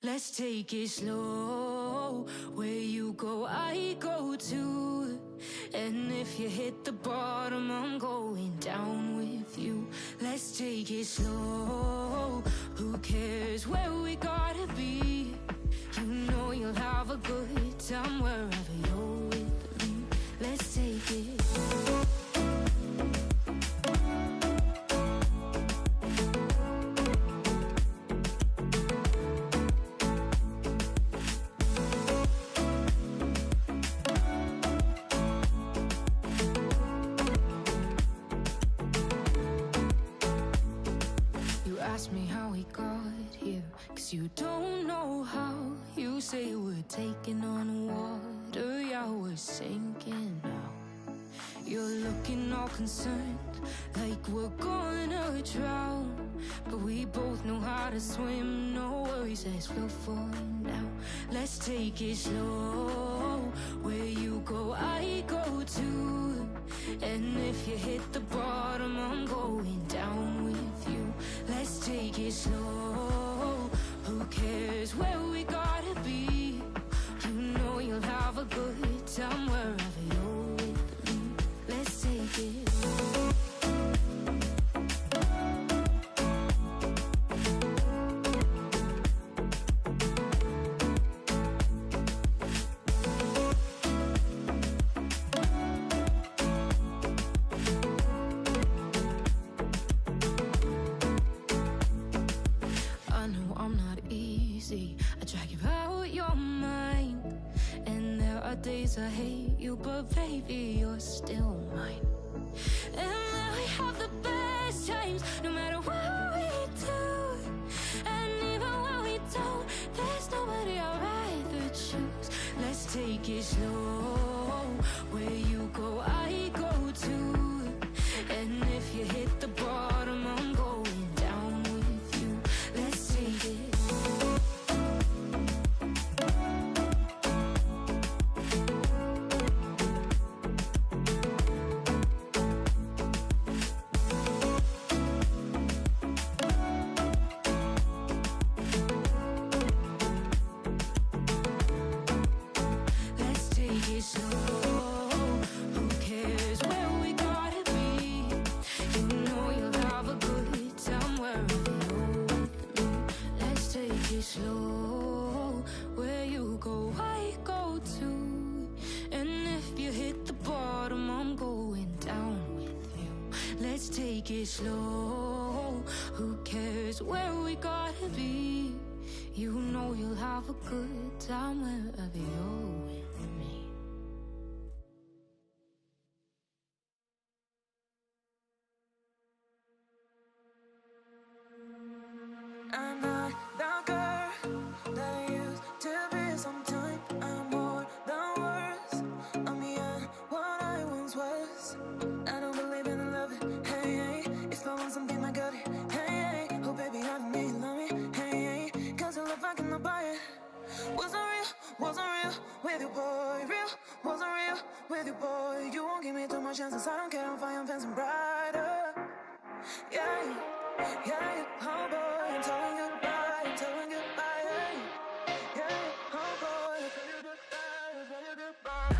Let's take it slow. Where you go, I go too. And if you hit the bottom, I'm going down with you. Let's take it slow. Who cares where we gotta be? You know you'll have a good time wherever you're with me. Let's take it. Ask me how we got here, 'cause you don't know how. You say we're taking on water, yeah, we're sinking now. You're looking all concerned, like we're gonna drown. But we both know how to swim, no worries as we'll fall now. Let's take it slow. Where you go, I go too. And if you hit the bottom, I'm going down with you. Let's take it slow. Who cares where we gotta be? You know you'll have a good time wherever you're with me. Let's take it. I drag you out your mind, and there are days I hate you, but baby, you're still mine. And now we have the best times, no matter what we do. And even when we don't, there's nobody I'd rather choose. Let's take it slow. Where you go, I go too. And if you hit the bottom, I'm going down with you. Let's take it. Slow, where you go, I go too. And if you hit the bottom, I'm going down with you. Let's take it slow. Who cares where we gotta be? You know you'll have a good time wherever you're with me. I'm not the girl that I used to be. Sometimes I'm more than words. I'm beyond what I once was. I don't believe in the love it. Hey, hey. If I want something, I got it. Hey, hey. Oh, baby, I don't need love me. Hey, hey. 'Cause your love, I cannot buy it. Wasn't real with you, boy. Real, wasn't real with you, boy. You won't give me too much chances. I don't care, I'm fine, I'm fancy brighter. Yeah, yeah, oh boy, I'm telling goodbye, I'm telling goodbye, yeah, oh boy, I'm telling goodbye, I'm telling goodbye.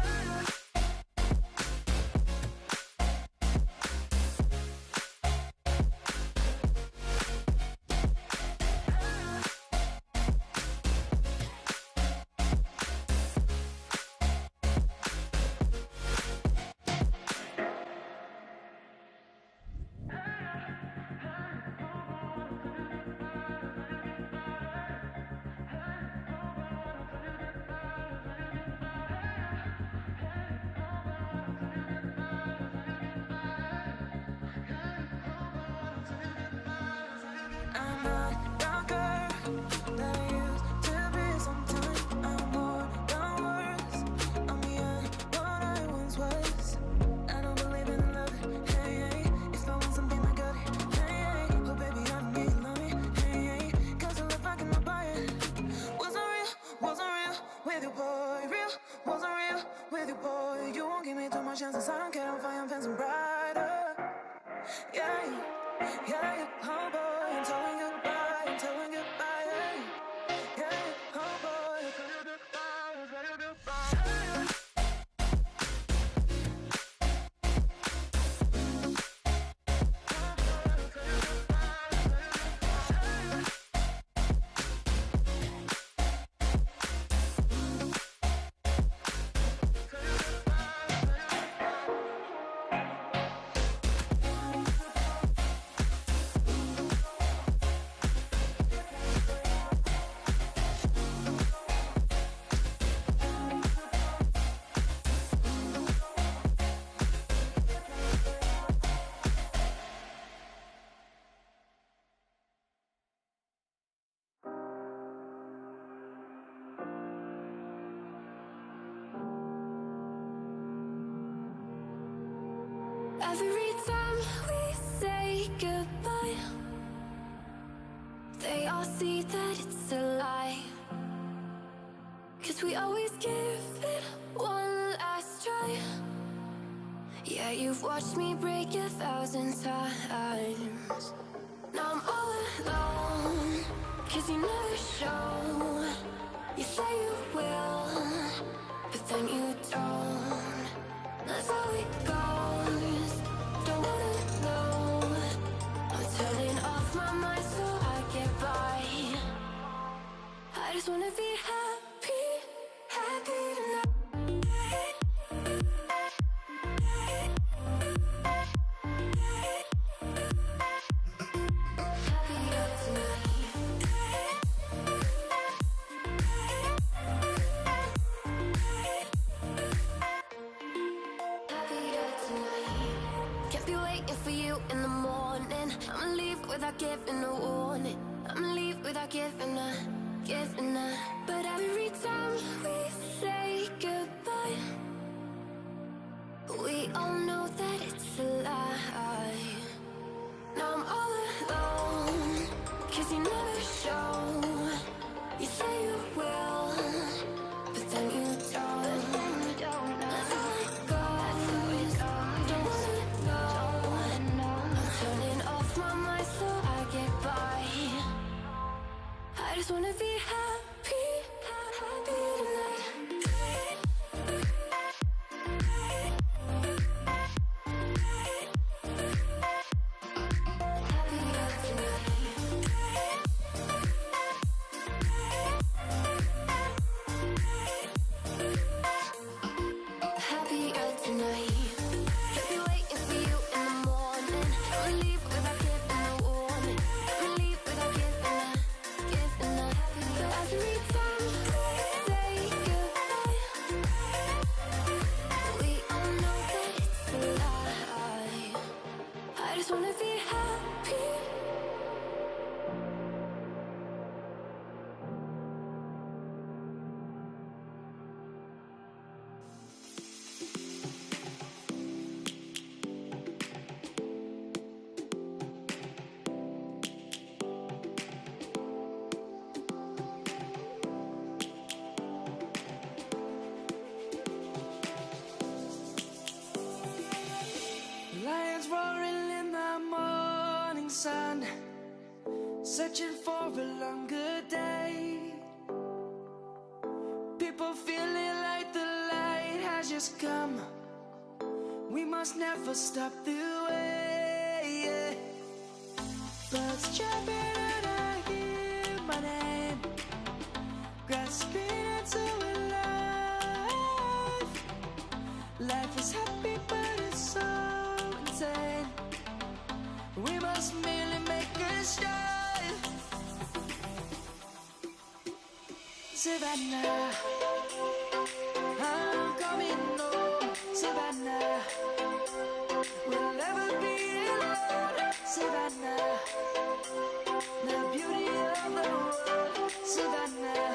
Every time we say goodbye, they all see that it's a lie. 'Cause we always give it one last try. Yeah, you've watched me break 1,000 times. Now I'm all alone, 'cause you never show. You say you will, but then you don't. That's how it goes. Don't wanna know. I'm turning off my mind so I get by. I just wanna be happy, happy tonight. Without giving a warning, I'ma leave without giving a. But every time we say goodbye, we all know that it's a lie. Now I'm all alone, 'cause you never show. You say you will, but then you don't. That's how it goes. Don't wanna know. I'm turning off my mind so I get by. I just wanna be happy, happy tonight. Happier tonight. Can't be waiting for you in the morning. I'ma leave without giving a warning. I'ma leave without giving a. But every time we say goodbye, we all know that it's a lie. I just wanna be happy. Lions roaring in the morning sun, searching for a longer day. People feeling like the light has just come. We must never stop the way. Birds chirping and I hear my name, grasping into a life. Life is happy but it's so insane. We must merely make a start. Savannah, I'm coming home. Savannah, we'll never be alone. Savannah, the beauty of the world. Savannah,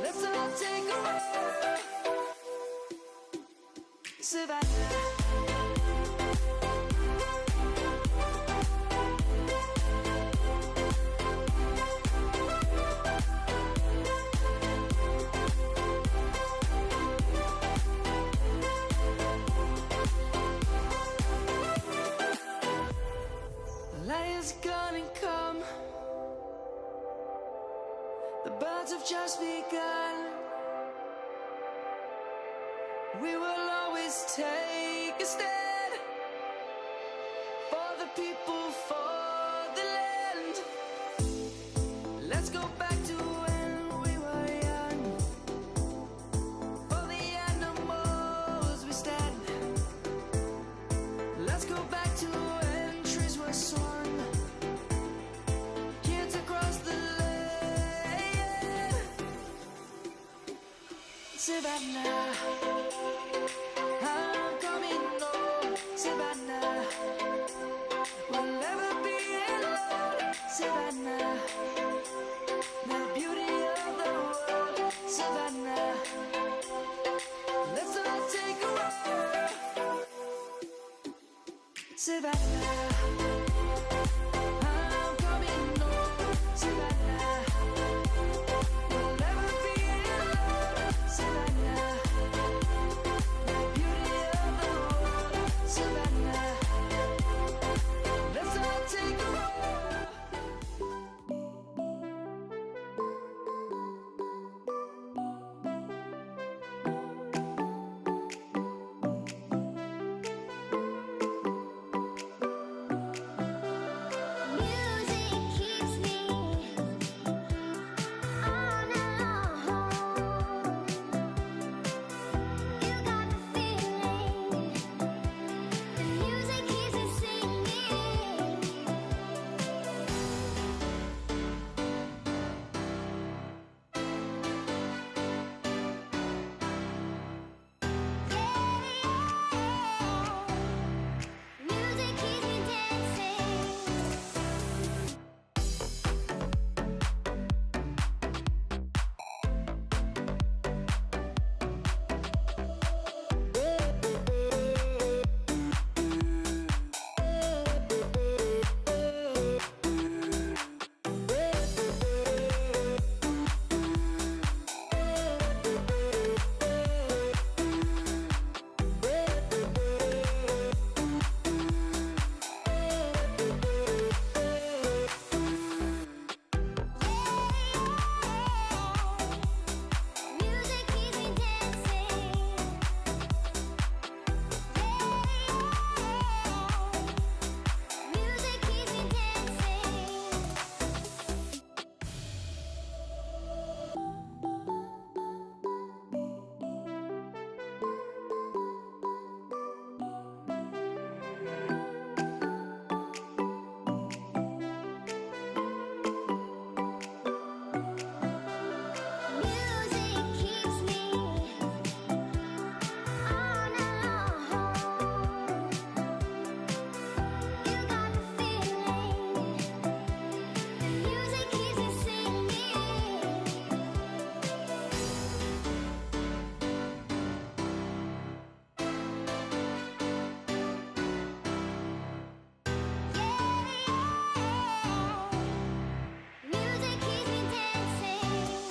let's all take a walk. Savannah. Lion's gonna come. The birds have just begun. We will always take a stand for the people, for the land. Let's go back to when we were young. For the animals we stand. Let's go back to when trees were swung. Kids across the land. Savannah, I'm coming home. Savannah, we'll never be alone. Savannah, the beauty of the world. Savannah, let's all take a walk. Savannah, I'm coming home. Savannah, we'll never be alone. Savannah, the beauty of the world. Savannah, let's all take a walk. Music keeps me on alone. You got the feeling. The music keeps me singing. Music keeps me dancing. Music keeps me dancing. Music keeps me dancing. Music keeps me on alone. You got the feeling. The music keeps me singing. Music keeps me dancing.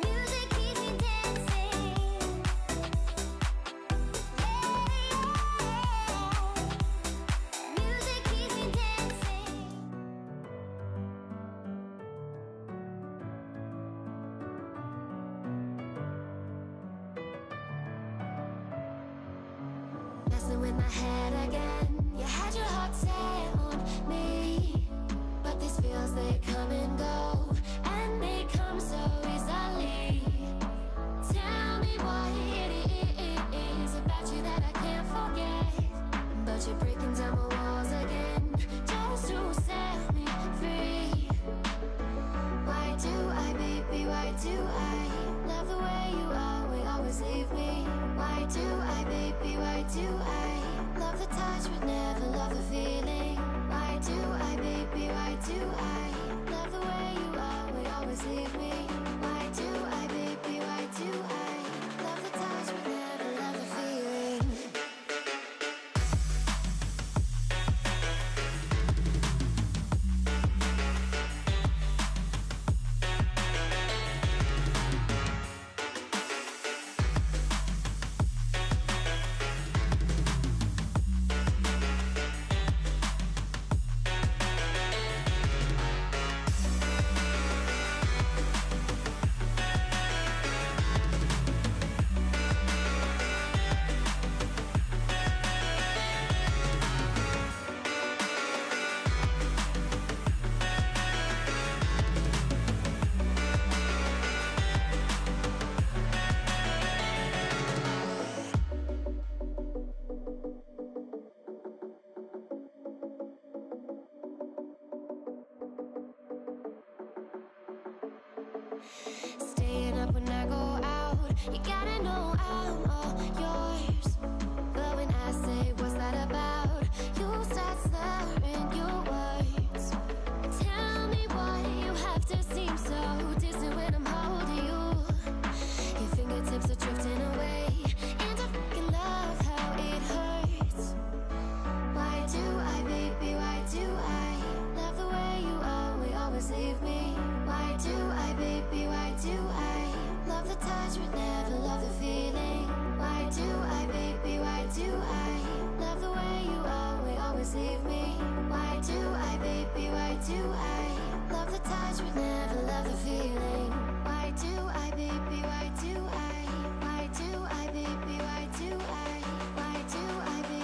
Music keeps me dancing. Music keeps me dancing. Messing with my head again. You had your heart set on me, but these feels they come and go, and they come so easily. Tell me what it is about you that I can't forget, but you're breaking down my walls again just to set me free. Why do I, baby? Why do I love the way you always leave me? Why do I, baby? Why do I love Staying up when I go out, you gotta know I'm all yours. But when I say what's that about, you start slurring your words. Tell me why you have to seem so distant when I'm holding you. Your fingertips are drifting away, and I fucking love how it hurts. Why do I, baby, why do I love the way you always leave me? Why do I, baby, why do I love the touch but never love the feeling? Why do I, baby, why do I love the way you always leave me? Why do I, baby, why do I love the touch but never love the feeling? Why do I, baby, why do I? Why do I, baby, why do I? Why do I, baby?